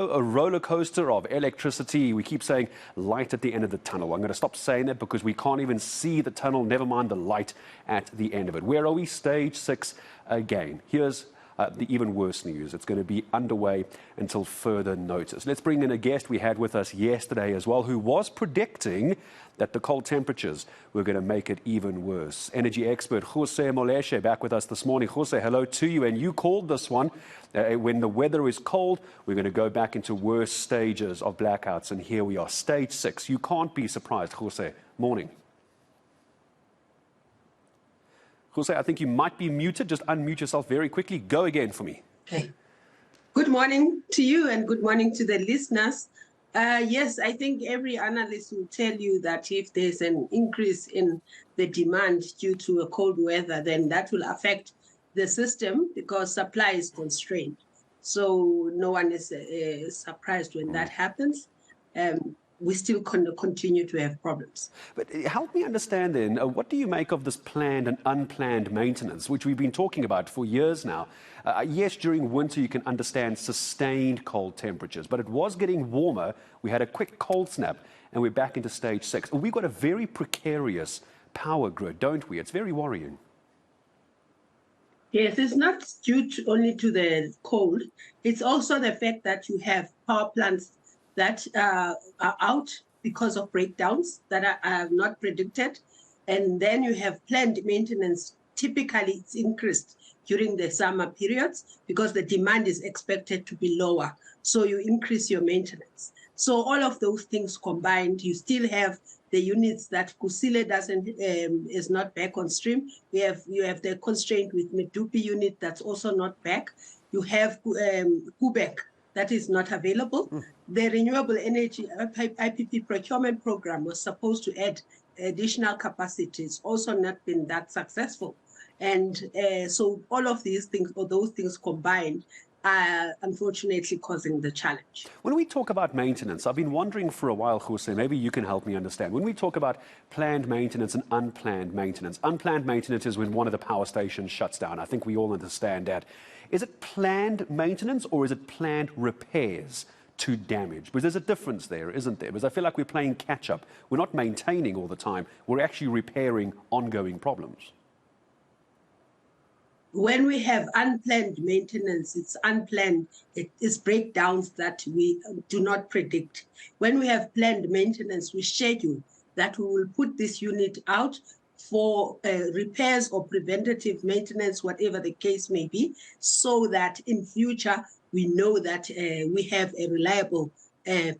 A roller coaster of electricity. We keep saying light at the end of the tunnel. I'm going to stop saying that because we can't even see the tunnel, never mind the light at the end of it. Where are we? Stage 6 again. Here's the even worse news. It's going to be underway until further notice. Let's bring in a guest we had with us yesterday as well, who was predicting that the cold temperatures were going to make it even worse. Energy expert Ruse Moleshe back with us this morning. Ruse, hello to you. And you called this one. When the weather is cold, we're going to go back into worse stages of blackouts. And here we are, stage 6. You can't be surprised, Ruse. Morning. Ruse, I think you might be muted. Just unmute yourself very quickly. Go again for me. Okay. Good morning to you and good morning to the listeners. Yes, I think every analyst will tell you that if there's an increase in the demand due to a cold weather, then that will affect the system because supply is constrained. So no one is surprised when that happens. We still continue to have problems. But help me understand then, what do you make of this planned and unplanned maintenance, which we've been talking about for years now? Yes, during winter you can understand sustained cold temperatures, but it was getting warmer. We had a quick cold snap and we're back into stage 6. We've got a very precarious power grid, don't we? It's very worrying. Yes, it's not due only to the cold. It's also the fact that you have power plants that are out because of breakdowns that are not predicted. And then you have planned maintenance. Typically, it's increased during the summer periods because the demand is expected to be lower. So you increase your maintenance. So all of those things combined, you still have the units that Kusile is not back on stream. You have the constraint with Medupi unit that's also not back. You have Kubek that is not available. The renewable energy IPP procurement program was supposed to add additional capacity. It's also not been that successful. And so all of these things, or those things combined, are unfortunately causing the challenge. When we talk about maintenance, I've been wondering for a while, Ruse, maybe you can help me understand. When we talk about planned maintenance and unplanned maintenance is when one of the power stations shuts down. I think we all understand that. Is it planned maintenance or is it planned repairs to damage? Because there's a difference there, isn't there? Because I feel like we're playing catch-up. We're not maintaining all the time. We're actually repairing ongoing problems. When we have unplanned maintenance, it's unplanned. It is breakdowns that we do not predict. When we have planned maintenance, we schedule that we will put this unit out for repairs or preventative maintenance, whatever the case may be, so that in future we know that we have a reliable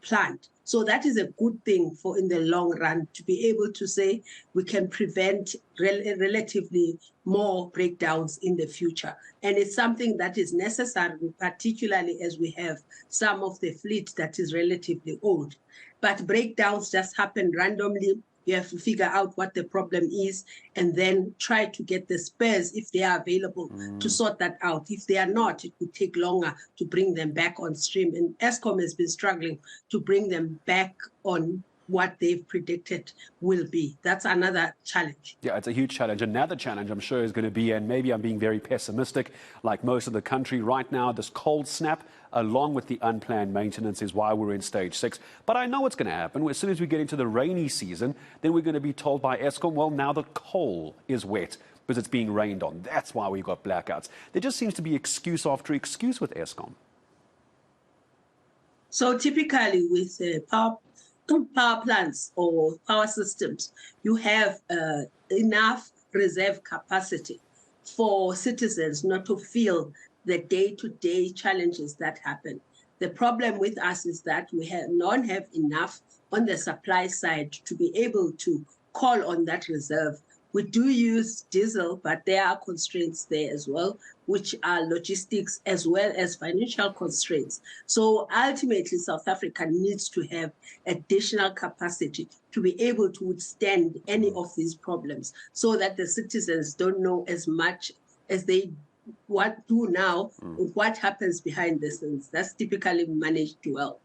plant. So that is a good thing for in the long run to be able to say we can prevent relatively more breakdowns in the future. And it's something that is necessary, particularly as we have some of the fleet that is relatively old. But breakdowns just happen randomly. You have to figure out what the problem is and then try to get the spares, if they are available, to sort that out. If they are not, it would take longer to bring them back on stream. And Eskom has been struggling to bring them back on what they've predicted will be. That's another challenge. Yeah, it's a huge challenge. Another challenge, I'm sure, is going to be, and maybe I'm being very pessimistic, like most of the country right now, this cold snap, along with the unplanned maintenance, is why we're in stage 6. But I know what's going to happen. As soon as we get into the rainy season, then we're going to be told by Eskom, well, now the coal is wet because it's being rained on. That's why we've got blackouts. There just seems to be excuse after excuse with Eskom. So typically with power plants or power systems, you have enough reserve capacity for citizens not to feel the day-to-day challenges that happen. The problem with us is that we don't have enough on the supply side to be able to call on that reserve. We do use diesel, but there are constraints there as well, which are logistics as well as financial constraints. So ultimately, South Africa needs to have additional capacity to be able to withstand any of these problems so that the citizens don't know as much as they do now what happens behind the scenes. That's typically managed well.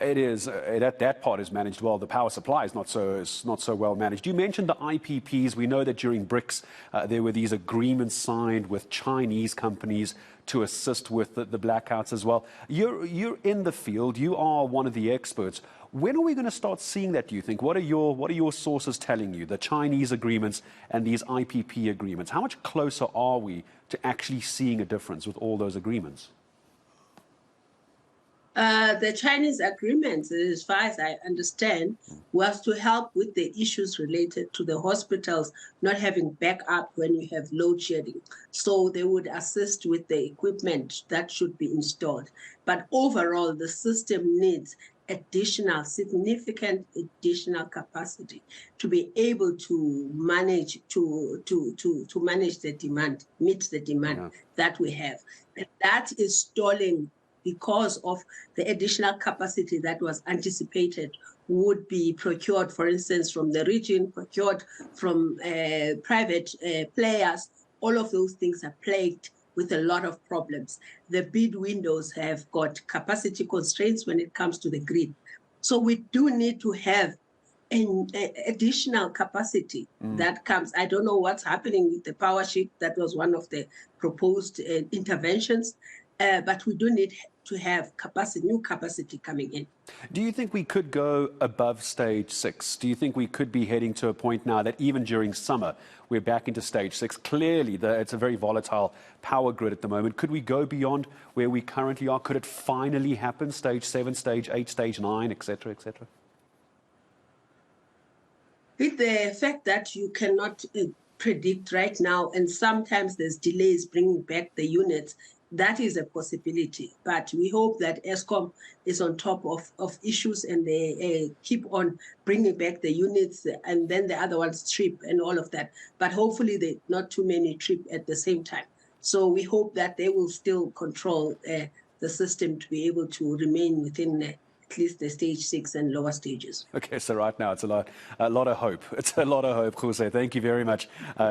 It is. That part is managed well. The power supply is not so well managed. You mentioned the IPPs. We know that during BRICS, there were these agreements signed with Chinese companies to assist with the blackouts as well. You're in the field. You are one of the experts. When are we going to start seeing that, do you think? What are your sources telling you? The Chinese agreements and these IPP agreements. How much closer are we to actually seeing a difference with all those agreements? The Chinese agreements, as far as I understand, was to help with the issues related to the hospitals not having backup when you have load shedding. So they would assist with the equipment that should be installed. But overall, the system needs significant additional capacity to be able to manage to manage the demand, meet the demand that we have. And that is stalling because of the additional capacity that was anticipated would be procured, for instance, from the region, procured from private players. All of those things are plagued with a lot of problems. The bid windows have got capacity constraints when it comes to the grid. So we do need to have an additional capacity that comes. I don't know what's happening with the power shift. That was one of the proposed interventions. But we do need to have new capacity coming in. Do you think we could go above stage 6? Do you think we could be heading to a point now that even during summer, we're back into stage 6? Clearly, it's a very volatile power grid at the moment. Could we go beyond where we currently are? Could it finally happen? Stage 7, stage 8, stage 9, et cetera, et cetera? With the fact that you cannot predict right now, and sometimes there's delays bringing back the units, that is a possibility. But we hope that Eskom is on top of issues and they keep on bringing back the units, and then the other ones trip and all of that. But hopefully not too many trip at the same time. So we hope that they will still control the system to be able to remain within at least the stage 6 and lower stages. Okay, so right now it's a lot of hope. It's a lot of hope, Jose. Thank you very much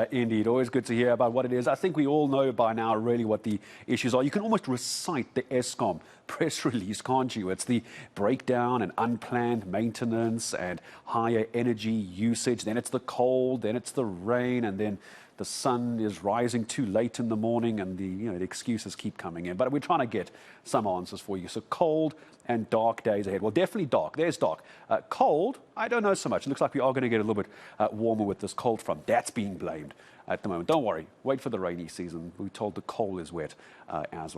indeed. Always good to hear about what it is. I think we all know by now really what the issues are. You can almost recite the Eskom press release, can't you? It's the breakdown and unplanned maintenance and higher energy usage. Then it's the cold, then it's the rain, and then the sun is rising too late in the morning, and the excuses keep coming in. But we're trying to get some answers for you. So cold and dark days ahead. Well, definitely dark. There's dark. Cold, I don't know so much. It looks like we are going to get a little bit warmer with this cold front. That's being blamed at the moment. Don't worry. Wait for the rainy season. We're told the coal is wet as well.